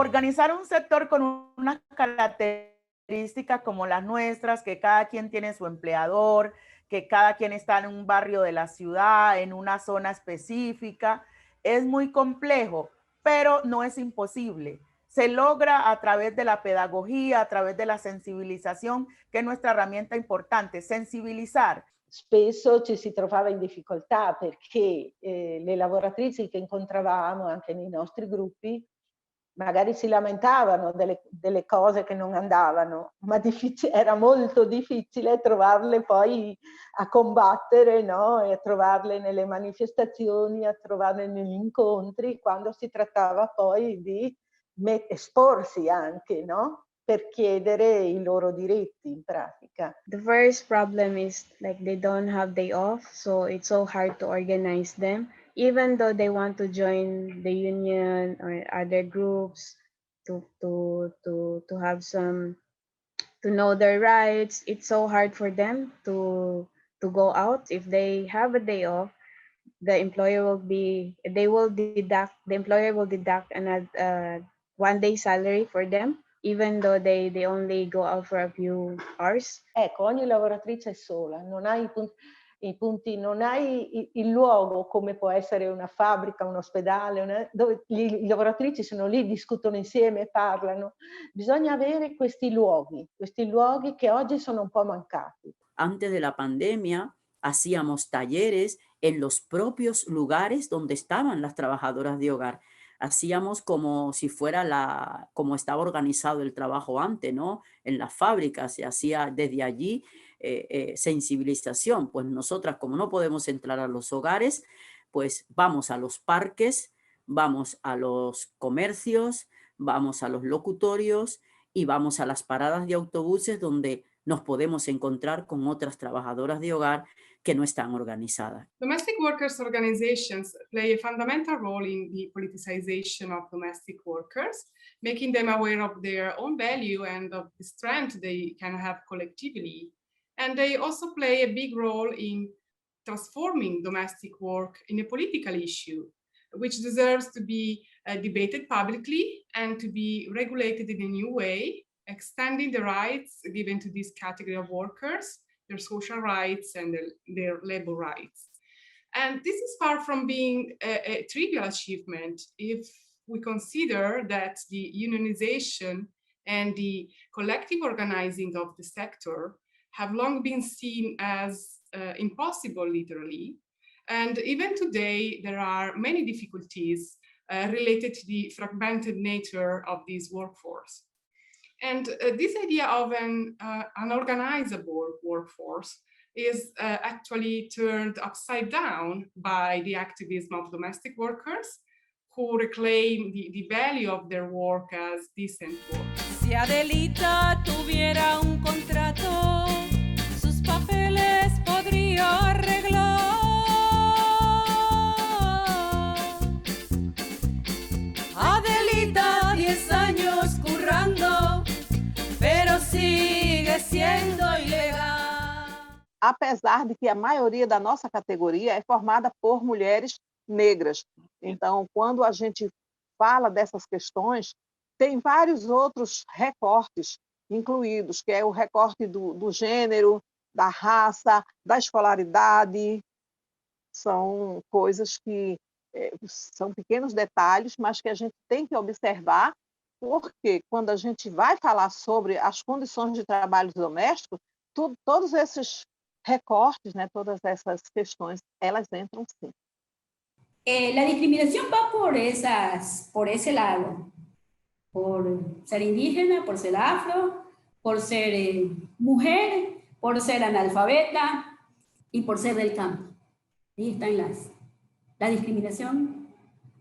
Organizar un sector con unas características como las nuestras, que cada quien tiene su empleador, que cada quien está en un barrio de la ciudad, en una zona específica, es muy complejo, pero no es imposible. Se logra a través de la pedagogía, a través de la sensibilización, che è nuestra herramienta importante, sensibilizzare. Spesso ci si trovava in difficoltà perché le lavoratrici che incontravamo anche nei nostri gruppi magari si lamentavano delle cose che non andavano, ma era molto difficile trovarle poi a combattere, no? E a trovarle nelle manifestazioni, a trovarle negli incontri, quando si trattava poi di esporsi anche, no? Per chiedere i loro diritti in pratica. The first problem is like they don't have day off, so it's so hard to organize them. Even though they want to join the union or other groups to have some, to know their rights, it's so hard for them to go out. If they have a day off, the employer will deduct another 1 day salary for them, even though they only go out for a few hours. Ecco, ogni lavoratrice è sola, non hai i punti, non hai il luogo come può essere una fabbrica, un ospedale, dove le lavoratrici sono lì, discutono insieme, parlano. Bisogna avere questi luoghi che oggi sono un po' mancati. Antes de la pandemia hacíamos talleres en los propios lugares donde estaban las trabajadoras de hogar. Hacíamos como si fuera como estaba organizado el trabajo antes, ¿no? En las fábricas se hacía desde allí sensibilización. Pues nosotras, como no podemos entrar a los hogares, pues vamos a los parques, vamos a los comercios, vamos a los locutorios y vamos a las paradas de autobuses donde nos podemos encontrar con otras trabajadoras de hogar que no están organizadas. Domestic workers organizations play a fundamental role in the politicization of domestic workers, making them aware of their own value and of the strength they can have collectively. And they also play a big role in transforming domestic work in a political issue, which deserves to be debated publicly and to be regulated in a new way, extending the rights given to this category of workers, their social rights and their labor rights. And this is far from being a trivial achievement if we consider that the unionization and the collective organizing of the sector have long been seen as impossible, literally. And even today, there are many difficulties related to the fragmented nature of this workforce. And this idea of an unorganizable workforce is actually turned upside down by the activism of domestic workers who reclaim the value of their work as decent work. Si Adelita tuviera un contrato, sus papeles podría arreglar. Adelita, 10 años currando, pero sigue siendo ilegal. Apesar de que a maioria da nossa categoria é formada por mulheres negras. Então, quando a gente fala dessas questões, tem vários outros recortes incluídos, que é o recorte do gênero, da raça, da escolaridade. São coisas que são pequenos detalhes, mas que a gente tem que observar, porque quando a gente vai falar sobre as condições de trabalho doméstico, todos esses recortes, né, todas essas questões, elas entram sim. La discriminación va por ese lado, por ser indígena, por ser afro, por ser mujer, por ser analfabeta y por ser del campo. Ahí están la discriminación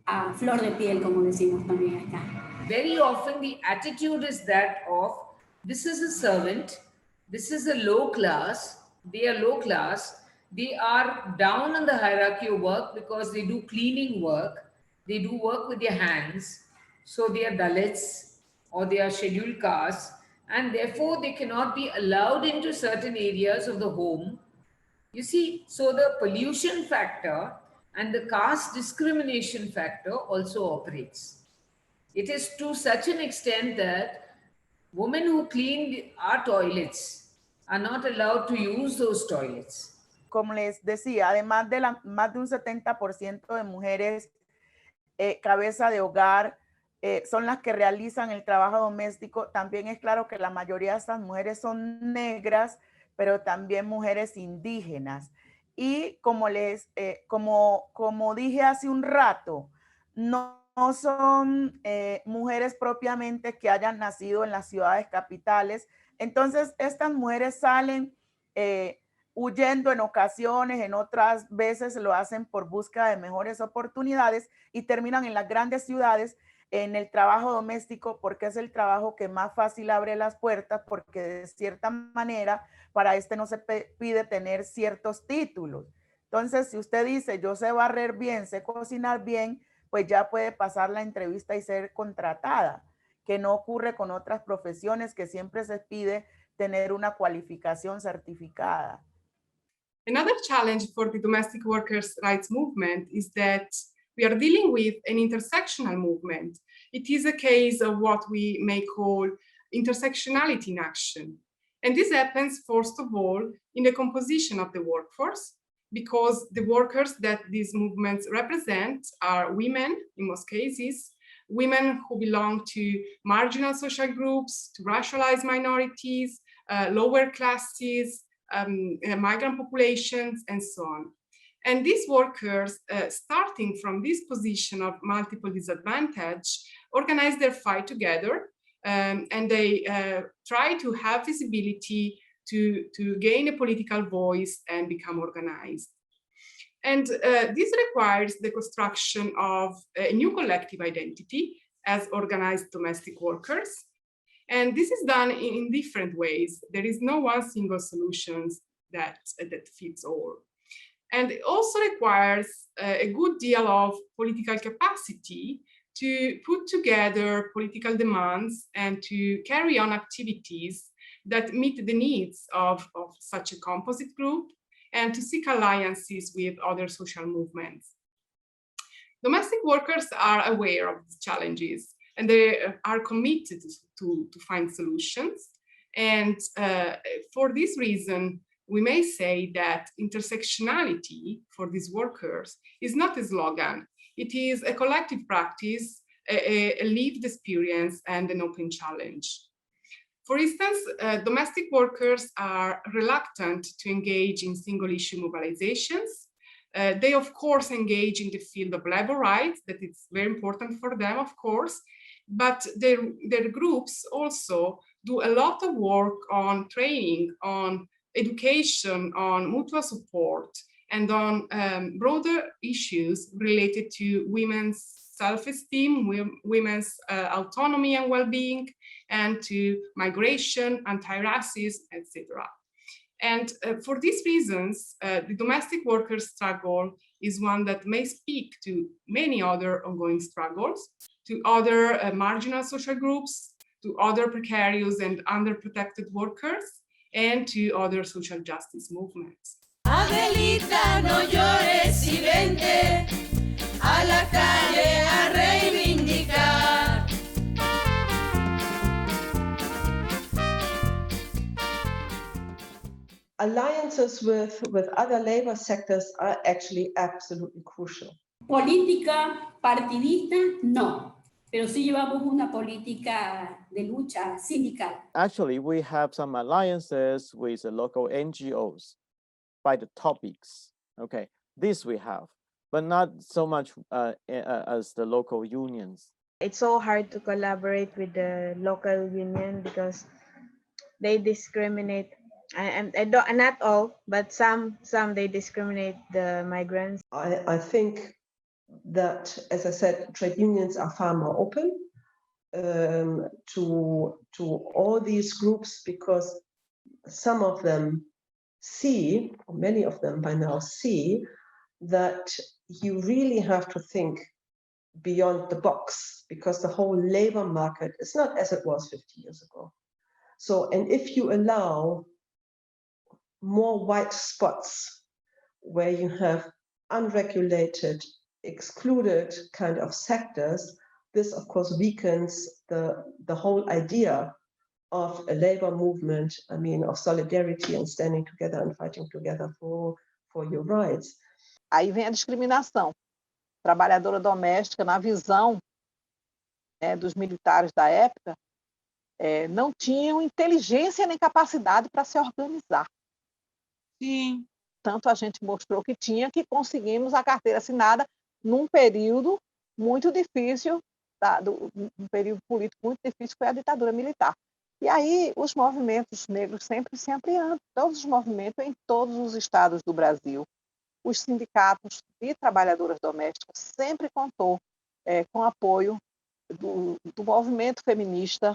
a flor de piel, como decimos también acá. Very often the attitude is that of, this is a servant, this is a low class, they are low class, they are down on the hierarchy of work because they do cleaning work, they do work with their hands, so they are Dalits or they are scheduled castes, and therefore they cannot be allowed into certain areas of the home. You see, so the pollution factor and the caste discrimination factor also operates. It is to such an extent that women who clean our toilets are not allowed to use those toilets. Como les decía, además de más de un 70% de mujeres cabeza de hogar son las que realizan el trabajo doméstico. También es claro que la mayoría de estas mujeres son negras, pero también mujeres indígenas. Y como como dije hace un rato, no son mujeres propiamente que hayan nacido en las ciudades capitales. Entonces, estas mujeres salen huyendo en ocasiones, en otras veces lo hacen por búsqueda de mejores oportunidades y terminan en las grandes ciudades en el trabajo doméstico porque es el trabajo que más fácil abre las puertas, porque de cierta manera para no se pide tener ciertos títulos. Entonces, si usted dice, yo sé barrer bien, sé cocinar bien, pues ya puede pasar la entrevista y ser contratada, que no ocurre con otras profesiones que siempre se pide tener una cualificación certificada. Another challenge for the domestic workers' rights movement is that we are dealing with an intersectional movement. It is a case of what we may call intersectionality in action. And this happens, first of all, in the composition of the workforce, because the workers that these movements represent are women, in most cases, women who belong to marginal social groups, to racialized minorities, lower classes, migrant populations, and so on. And these workers, starting from this position of multiple disadvantage, organize their fight together, and they try to have visibility to gain a political voice and become organized. And this requires the construction of a new collective identity as organized domestic workers. And this is done in different ways. There is no one single solution that fits all. And it also requires a good deal of political capacity to put together political demands and to carry on activities that meet the needs of such a composite group and to seek alliances with other social movements. Domestic workers are aware of these challenges and they are committed to find solutions. And for this reason, we may say that intersectionality for these workers is not a slogan. It is a collective practice, a lived experience, and an open challenge. For instance, domestic workers are reluctant to engage in single-issue mobilizations. They, of course, engage in the field of labor rights, that it's very important for them, of course, but their groups also do a lot of work on training, on education, on mutual support, and on broader issues related to women's self-esteem, women's autonomy and well-being, and to migration, anti-racism, etc. And for these reasons, the domestic workers' struggle is one that may speak to many other ongoing struggles, to other marginal social groups, to other precarious and underprotected workers, and to other social justice movements. Adelita, no llores y vente a la calle a reivindicar. Alliances with other labor sectors are actually absolutely crucial. Política partidista, no. Pero sí llevamos una política de lucha sindical. Actually, we have some alliances with the local NGOs by the topics. Okay, this we have, but not so much as the local unions. It's so hard to collaborate with the local union because they discriminate, and not all, but some they discriminate the migrants. I think that, as I said, trade unions are far more open to all these groups because some of them see, or many of them by now see, that you really have to think beyond the box because the whole labor market is not as it was 50 years ago. So, and if you allow more white spots where you have unregulated, excluded kind of sectors, this, of course, weakens the whole idea of a labor movement, I mean, of solidarity and standing together and fighting together for your rights. Aí vem a discriminação. Trabalhadora doméstica, na visão dos militares da época, não tinham inteligência nem capacidade para se organizar. Sim. Tanto a gente mostrou que tinha, que conseguimos a carteira assinada num período muito difícil, um período político muito difícil, foi a ditadura militar. E aí os movimentos negros sempre se ampliando, todos os movimentos em todos os estados do Brasil. Os sindicatos de trabalhadoras domésticas sempre contou com apoio do movimento feminista,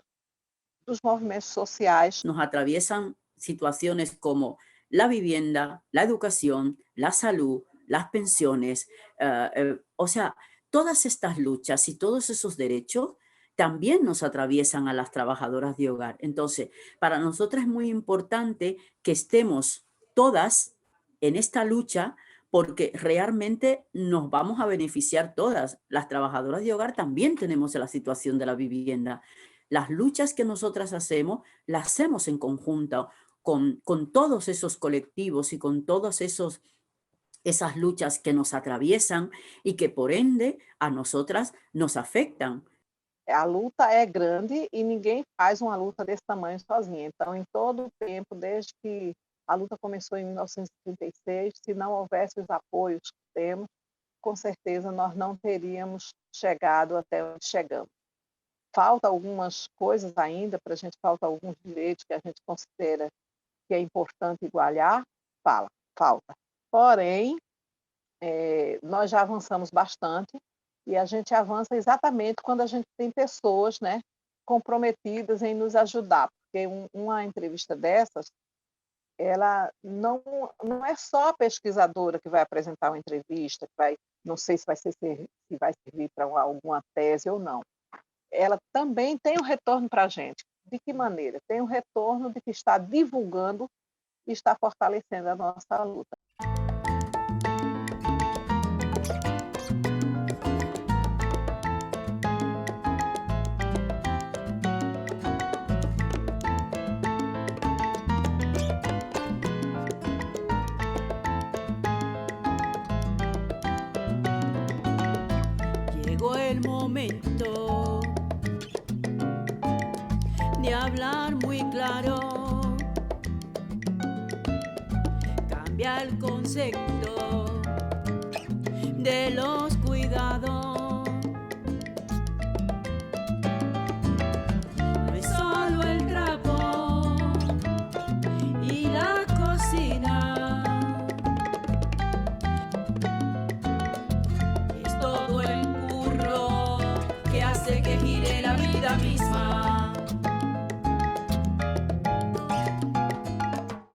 dos movimentos sociais. Nos atraviesan situaciones como la vivienda, la educación, la salud, las pensiones, o sea, todas estas luchas y todos esos derechos también nos atraviesan a las trabajadoras de hogar. Entonces, para nosotras es muy importante que estemos todas en esta lucha, porque realmente nos vamos a beneficiar todas. Las trabajadoras de hogar también tenemos la situación de la vivienda. Las luchas que nosotras hacemos, las hacemos en conjunto con todos esos colectivos y con todas esas luchas que nos atraviesan y que por ende a nosotras nos afectan. A luta é grande e ninguém faz uma luta desse tamanho sozinha. Então, em todo o tempo, desde que a luta começou em 1936, se não houvesse os apoios que temos, com certeza nós não teríamos chegado até onde chegamos. Falta algumas coisas ainda, para a gente falta alguns direitos que a gente considera que é importante igualar, falta. Porém, nós já avançamos bastante e a gente avança exatamente quando a gente tem pessoas, né, comprometidas em nos ajudar, porque uma entrevista dessas, ela não é só a pesquisadora que vai apresentar uma entrevista, não sei se vai servir para alguma tese ou não. Ela também tem um retorno para a gente. De que maneira? Tem um retorno de que está divulgando e está fortalecendo a nossa luta. Llegó el momento de hablar muy claro, cambia el concepto de los